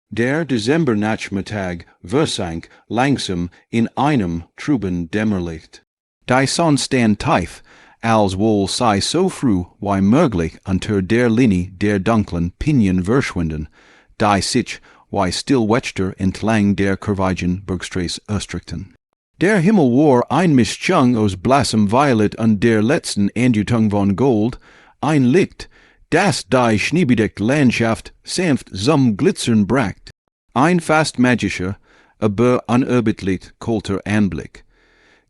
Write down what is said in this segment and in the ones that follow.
Der Dezembernachmittag versank langsam in einem trüben Dämmerlicht. Die Sonne stand tief, als wohl sei so früh wie möglich unter der Linie der dunklen Pinien verschwinden, die sich wie Stillwächter entlang der kurvigen Bergstraße erstreckten. Der Himmel war ein Mischung aus blassem Violet und der letzten Andutung von Gold, ein Licht, das die schneebedeckte Landschaft sanft zum Glitzern bracht. Ein fast magischer, aber unerbittlich kalter Anblick.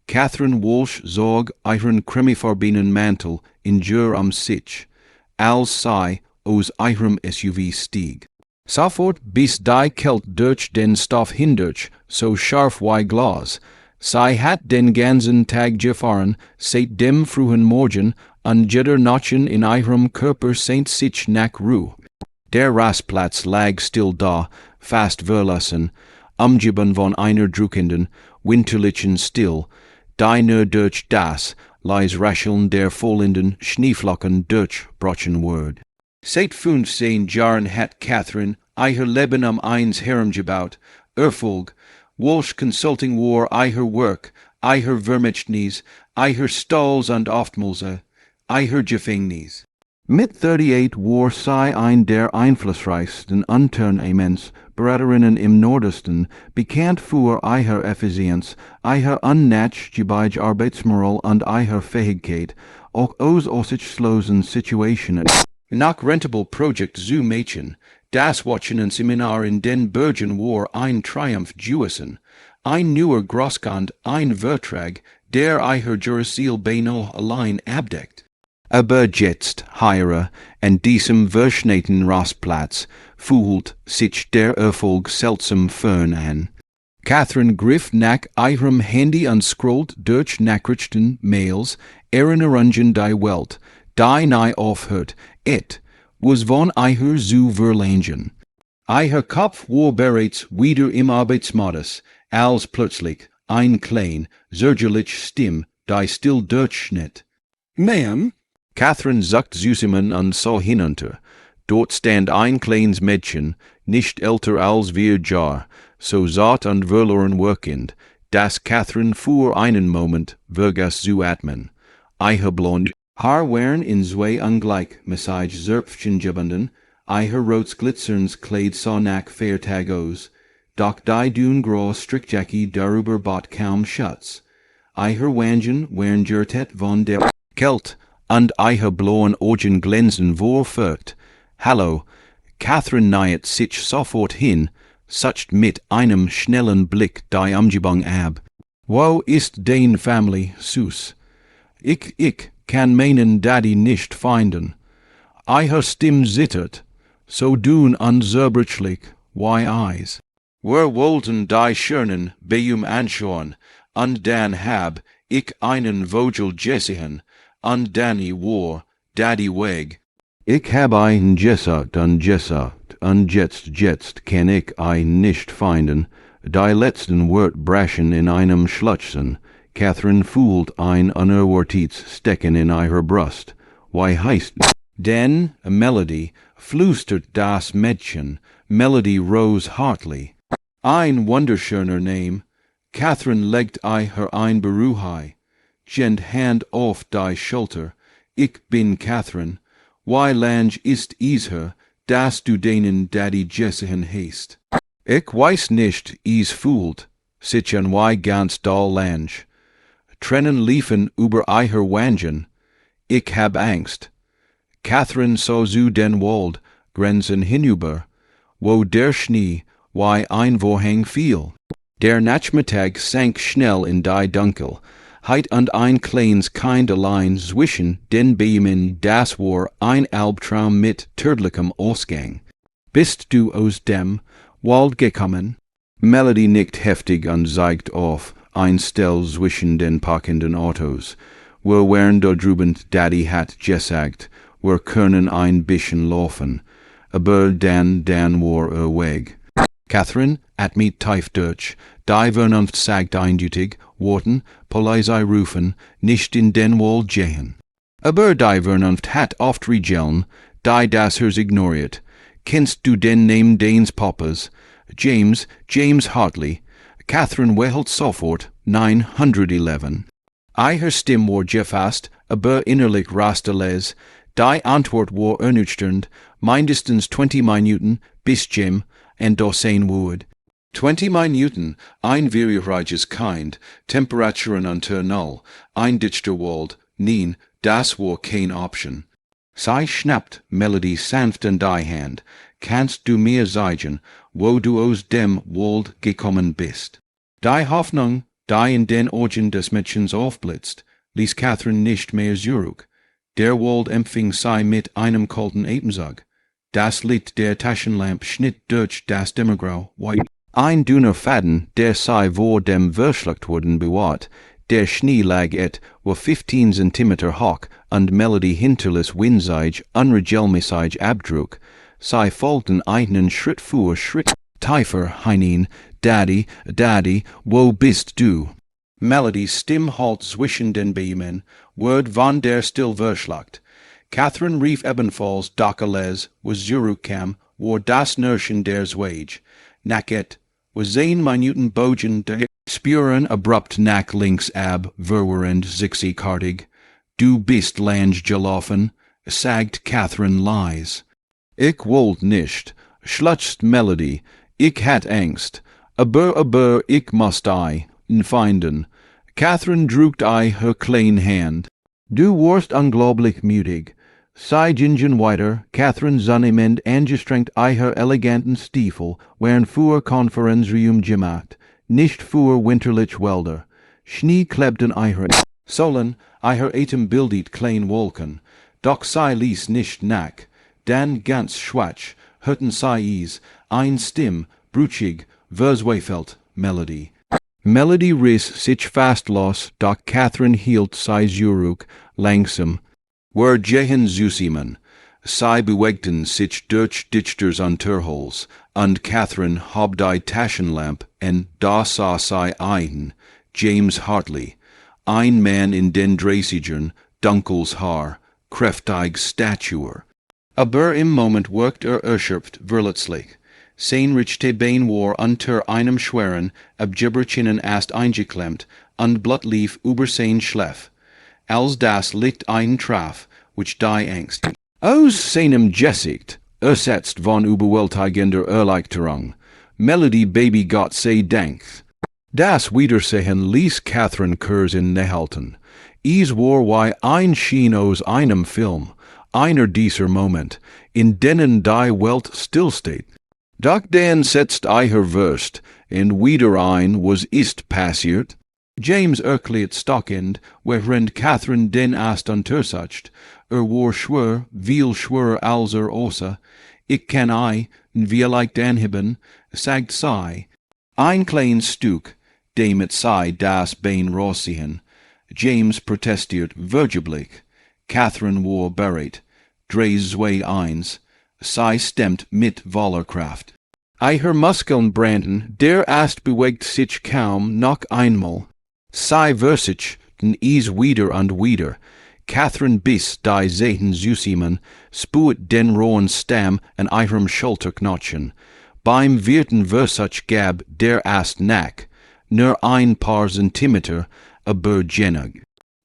Catherine Walsh zog ihren cremifarbenen Mantel in Jür am Sich, als sei aus ihrem SUV stieg. Sofort bis die Kälte durch den Stoff hindurch, so scharf wie Glas. Sie hat den ganzen Tag gefahren, seit dem frühen Morgen, und jeder Knochen in ihrem Körper sehnt sich nach Ruhe. Der Rastplatz lag still da, fast verlassen, umgeben von einer drückenden, winterlichen Still, die nur durch das leis Rascheln der fallenden Schneeflocken durchbrochen wird. Seit 15 Jahren hat Catherine ihr Leben eins herumgebaut, Erfolg, Walsh Consulting war ihr Werk, ihr Vermächtnis, ihr Stolz und oftmals ihr Gefängnis. Mit 38 war sie ein der einflussreichsten Unternehmensberaterinnen im Nordosten, bekannt für ihre Effizienz, ihre unnachgiebige Arbeitsmoral und ihre Fähigkeit, auch aus aussichtslosen Situationen nach rentable Projekt zu Mädchen, das Watchen Seminar in den Bergen war ein Triumph gewesen, ein neuer Großkant, ein Vertrag, der ihr Jurasil beinahe allein abdeckt. Aber jetzt, hier, an diesem verschneiten Rastplatz, fühlt sich der Erfolg seltsam fern an. Catherine griff nach ihrem Handy und scrollt durch Nachrichten, Mails, Erinnerungen die Welt, die nie aufhört, was von ihr zu verlangen. Ihr Kopf war bereits wieder im Arbeitsmodus, als plötzlich ein klein, zögerlich Stimme die still durchschnitt. »Ma'am?« Catherine zuckte zusammen und sah hinunter. Dort stand ein kleines Mädchen, nicht älter als 4 Jahre, so zart und verloren wirkend, dass Catherine für einen Moment vergaß zu atmen. Ihr blond Haar waren in zwei ungleich Message Zerpfchen gebunden, ihr rotes glitzerndes Kleid sah nach Feiertag aus, doch die dungraue Strickjacke darüber bot kaum Schutz. Ihr Wangen waren gürtet von der Kälte, und ihr blauen Augen glänzen vor Furcht. Hallo, Catherine nähert sich sofort hin, sucht mit einem schnellen Blick die Umgebung ab. Wo ist dein Family, Süß? Ich kann meinen Daddy nicht finden. Ihr Stimme zittert, so dünn und zerbrechlich wie Eis. Wir wollten die Schönen bei anschauen, und dann hab ich einen Vogel gesehen, und Danny war Daddy weg. Ich hab ihn gesagt, und jetzt kann ich ihn nicht finden. Die letzten Wort brachen in einem Schluchzen. Catherine fühlt ein unerwartetes Stecken in ihrer Brust. Wie heißt denn Melody, flüstert das Mädchen. Melody rose hartlich. Ein wunderschöner Name. Catherine legt ihr ein Beruhig. Gent Hand auf die Schulter. Ich bin Catherine. Wie lang ist es her, dass du deinen Daddy gesehen hast? Ich weiß nicht, es fühlt sich an wie ganz doll lang. Tränen liefen über ihr Wangen. Ich hab Angst. Catherine sah zu den Wald, Grenzen hinüber, wo der Schnee wie ein Vorhang fiel. Der Nachmittag sank schnell in die Dunkel. Heit und ein kleines Kind allein zwischen den Bäumen, das war ein Albtraum mit tödlichem Ausgang. Bist du aus dem Wald gekommen? Melody nickt heftig und zeigt auf ein Stell zwischen den packenden Autos. Wir waren da drüben, Daddy hat gesagt, wir können ein bisschen laufen. Aber dann war weg. Catherine, mit tief durch, die Vernunft sagt eindeutig, Worten, Polizei rufen, nicht in den Wald gehen. Aber die Vernunft hat oft Regeln, die das ignoriert. kennst du den Name deines Papas? James Hartley. Catherine wehelt sofort, 911. I her stim war gefast, aber innerlich rastales, die Antwort war ernüchternd, mindestens 20 Minuten, bis Jim, and dosein woord. 20 Minuten, ein virreiches Kind, Temperaturen unter Null, ein dichter Wald, nein, das war kein Option. Sei schnappt Melody sanft an die Hand, kannst du mir sagen, wo du aus dem Wald gekommen bist. Die Hoffnung, die in den Augen des Mädchens aufblitzt, ließ Catherine nicht mehr zurück. Der Wald empfing sie mit einem kalten Atemzug. Das Licht der Taschenlampe schnitt durch das Dämmergrau. Ein dünner Faden, der sei vor dem verschluckt worden bewahrt. Der Schnee lag etwa 15 Zentimeter hoch und Melody hinterließ winzig, unregelmäßig Abdruck. Sie folgten einen Schritt vor Schritt tiefer hinein. Daddy, wo bist du? Melodys Stimme halt zwischen den Beinen, Word von der still verschluckt. Catherine rief ebenfalls Dockeles, was zurückkam, war das Nörchen der Zweig. Nacket, was 10 Minuten Bogen der Spuren abrupt nach links ab, verwirrend, zigzagkartig. Du bist lang gelaufen, sagt Catherine leise. Ich wollt nicht, schluchzt Melody, ich hat Angst, aber ich must finden. Catherine drückt her kleine Hand. Du warst unglaublich mutig. Sei gingen weiter, Catherine zunehmend angestrengt her eleganten Stiefel, während für Konferenzraum gemacht, nicht für winterlich Wälder. Schnee klebten her Solen, her Atem bildet klein Wolken, doch sei ließ nicht nach. Dann ganz schwach, hörten sie es, ein Stimm, brüchig, verzweifelt, Melody. Melody riss sich fast los, doch Catherine hielt sie zurück, langsam. Wer gehen zusammen. Sie bewegten sich durch Dichters Unterholz, und Catherine hob die Taschenlampe, und da sah sie ein, James Hartley, ein Mann in den Dreißigern, dunkles Haar, kräftig Statur. Aber im Moment wirkt erschöpft, verletzlich. Sein rechte Bein war unter einem schweren, abgibberchinnen Ast eingeklemmt, und Blut lief über sein Schleff. Als das Licht eintraf, which die Angst aus seinem Gesicht, ersetzt von überwältigender Erleichterung. Melody Baby Gott sei Dank. Das Wiedersehen ließ Catherine kurz innehalten. Es war wie ein Schien aus einem Film, einer dieser Moment, in denen die Welt stillsteht. Doch dann setzt her Wurst, und wieder ein, was ist passiert? James erklärt stockend, während Catherine den Ast untersucht. War schwer, viel schwerer als aussah. Ich kann vielleicht anheben, sagt sie. Ein kleines Stück, damit sie das Bein rausziehen. James protestiert vergeblich. Catherine war bereit. 3, 2, 1. Sie stemmt mit voller Kraft. Her Muskeln brannten, der Ast bewegt sich kaum noch einmal. Sie versuchten es wieder und wieder. Catherine biss die Seiten zusammen, spuet den rohen Stamm an ihrem Schulterknötchen. Beim vierten Versuch gab der Ast nach, nur ein paar Zentimeter, aber genug.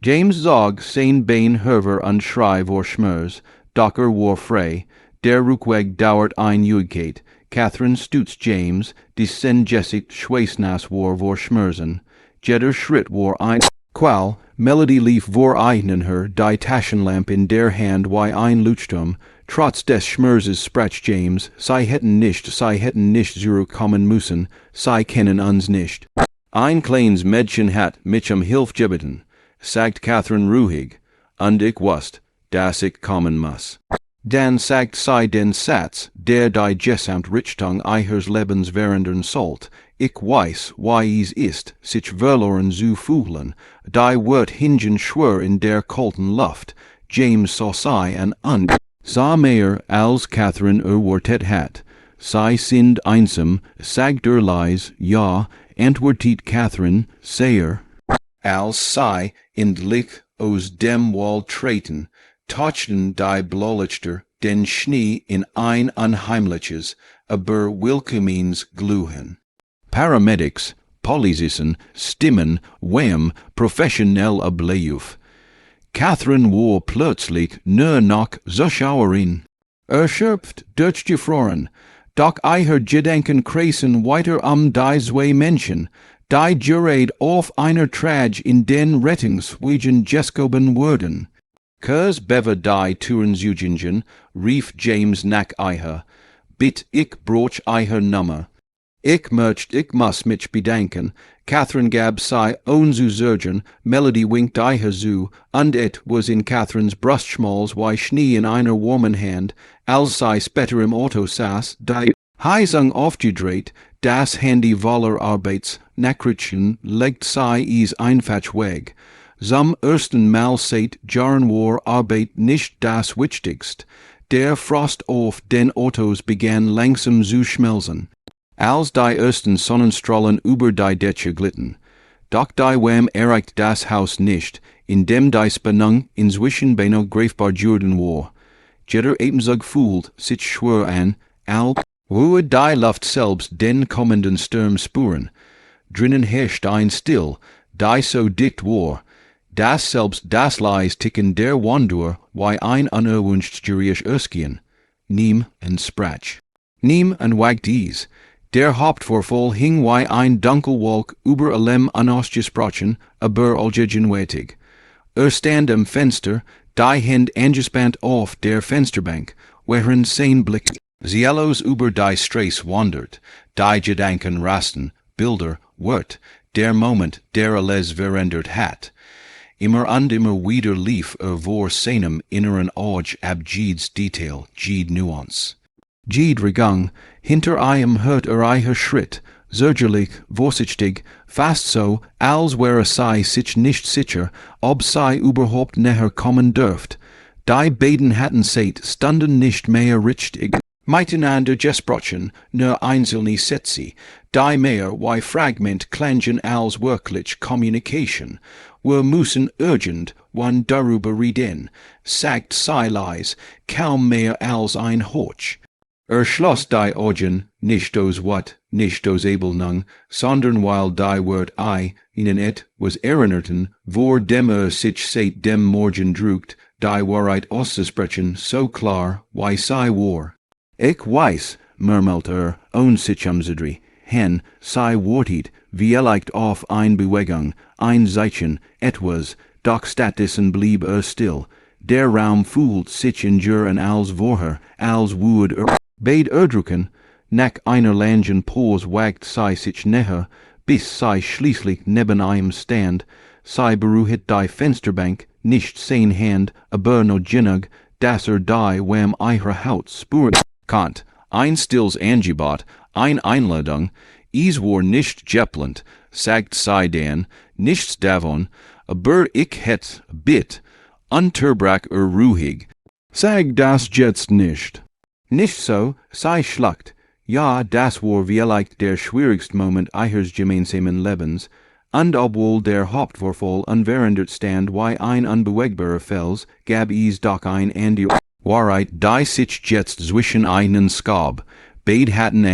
James zog sein Bein höher und schrie vor Schmerz, doch war frei. Der Rückweg dauert ein Ewigkeit. Catherine stützt James, die sein Gesicht schweißnass war vor Schmerzen. Jeder Schritt war ein Qual, Melody lief vor her, die Taschenlampe in der Hand wie ein Leuchtturm. Trotz des Schmerzes sprach James, sie hätten nicht zurückkommen müssen, sie kennen uns nicht. Ein kleines Mädchen hat mich Hilfe gebeten, sagt Catherine ruhig, und ich wusste, dass ich kommen muss. Dann sagt sie den Satz, der die Gesamtrichtung ihres Lebens verändern sollte. Ich weiß, wie es ist, sich verloren zu fühlen. Die wird hingen schwer in der kalten Luft. James sah sie an sah mehr, als Catherine erwartet hat. Sie sind einsam, sagt leise, ja, antwortet Catherine, sehr. Als sie endlich aus dem Wald treten, touchten die Blaulichter den Schnee in ein unheimliches, aber willkommens Gluhen. Paramedics, Polizisten, Stimmen, wem professionell ableuf. Catherine war plötzlich nur noch Zuschauerin. Erschöpft durch die Gefroren, doch ihr Gedenken kreisen weiter die zwei Menschen, die gerät auf einer Trage in den Rettungswegen geschoben wurden. Kers bever die Tourensuingen, rief James nach ihr, bitt ich broch ihr Nummer. Ich muss mich bedanken. Catherine gab sei zu surgen, Melody winkt ihr zu, und et was in Catherine's Brustschmalz wie Schnee in einer warmen Hand, als sei später im Auto saß, die Heisung aufgedreht, das Handy voller Arbeits, Nachrichten legt sei is einfach weg. Zum ersten Mal seit Jahren war Arbeit nicht das Wichtigste. Der Frost auf den Autos begann langsam zu schmelzen. Als die ersten Sonnenstrahlen über die Dächer glitten. Doch die Wärme erreicht das Haus nicht, in dem die Spannung inzwischen beinahe greifbar geworden war. Jeder ebenso fühlt sich schwer an, als würde die Luft selbst den kommenden Sturm spüren. Drinnen herrscht ein Still, die so dicht war, dass selbst das leise Ticken der Wanderer wie ein unerwünscht Gericht erschien. Niem en sprach. Niem en wagt dies. Der Hauptvorfall hing wie ein Dunkelwolk über allem unausgesprochen, aber allgegenwärtig. Stand am Fenster, die Hand angespannt auf der Fensterbank, während sein Blick Zielos über die Straße wandert, die Gedanken rasten, Bilder, Wort, der Moment, der alles verändert hat. Immer und immer wieder lief vor seinem inneren Auge ab jedes Detail, jede Nuance. Jede Regung, hinter ihm hört ihr Schritt, zögerlich, vorsichtig, fast so, als wäre sei sich nicht sicher, ob sei überhaupt näher kommen dürft. Die beiden hatten seit Stunden nicht mehr richtig miteinander gesprochen, nur einzelne Sätze, die mehr wie Fragment klangen als wirklich Kommunikation. Wir müssen urgent wann darüber reden, sagt sei leise, kaum mehr als ein Horch. Schloss die Augen, nicht aus Wort, nicht aus Ebelnung, sondern weil die Wort ihnen et was erinnerten, vor dem sich seit dem Morgen druckt, die Wahrheit auszusprechen, so klar, wie sei war. Ich weiß, murmelte sich umzudrehen, hen, sei wortet, vielleicht auf ein Bewegung, ein Zeichen, etwas, doch stattdessen blieb still. Der Raum fühlt sich in Juren als vorher, als würde beid erdrücken, nach einer langen Pause wagt sei sich näher, bis sei schließlich neben ihm stand, sei beruhigt die Fensterbank, nicht sein Hand, aber no genug, dass die wem ihre Haut spüren konnt. Ein stilles Angebot, eine Einladung, is war nicht geplant, sagt sei dann, nichts davon, aber ich hätt bitt, unterbrach ruhig. Sag das jetzt nicht. Nicht so, sei schlacht. Ja, das war vielleicht der schwierigste Moment ihres gemeinsamen Lebens, und obwohl der Hauptvorfall unverändert stand wie ein unbewegbarer Fels, gab es doch ein an die Wahrheit, die sich jetzt zwischen ihnen skab. Beid hatten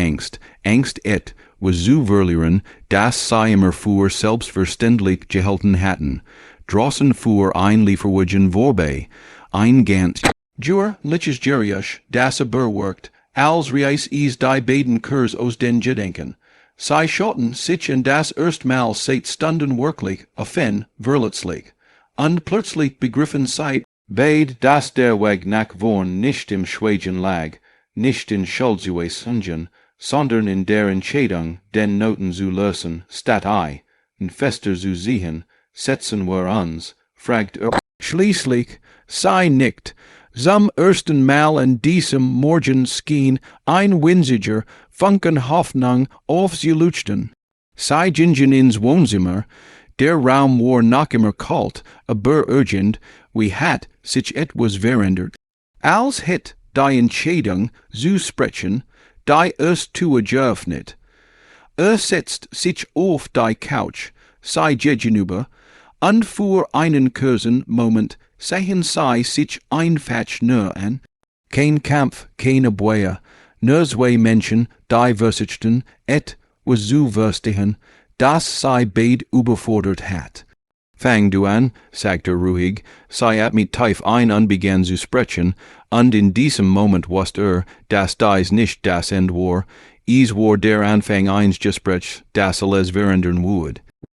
Angst et, was zu verlieren, dass sie immer für selbstverständlich gehalten hatten. Draußen fuhr ein Lieferwagen vorbei, ein ganz liches Gericht, das workt, als reis is die beiden Kurs aus den Gedenken. Sie schotten sich in das erstmal seit Stunden wirklich, offen, verletzlich. Und plötzlich begriffen sie, beid, dass der Weg nach vorn nicht im Schweigen lag, nicht in Schuldzuweisungen, sondern in der Entscheidung, den Noten zu lösen, statt und fester zu sehen, setzen wir uns, fragt Schließlich, sei nickt, zum ersten Mal an diesem Morgen schien ein winziger Funken Hoffnung auf sie leuchten. Sie gingen ins Wohnzimmer, der Raum war noch immer kalt, aber urgent, wie hat sich etwas verändert. Als hätt die Entscheidung zu sprechen, die erst Tür geöffnet. Setzt sich auf die Couch, sei gegenüber, und für einen kurzen Moment sehen sie sich einfach nur an. Kein Kampf, keine Bwehe, nur zwei Menschen, die versichten, et was zu verstehen, das sei beid überfordert hat. Fang du an, sagte ruhig, sei at mit tief ein an begann zu sprechen, und in diesem Moment wusst dass dies nicht das End war, is war der Anfang eines Gesprächs, das alles verändern würde.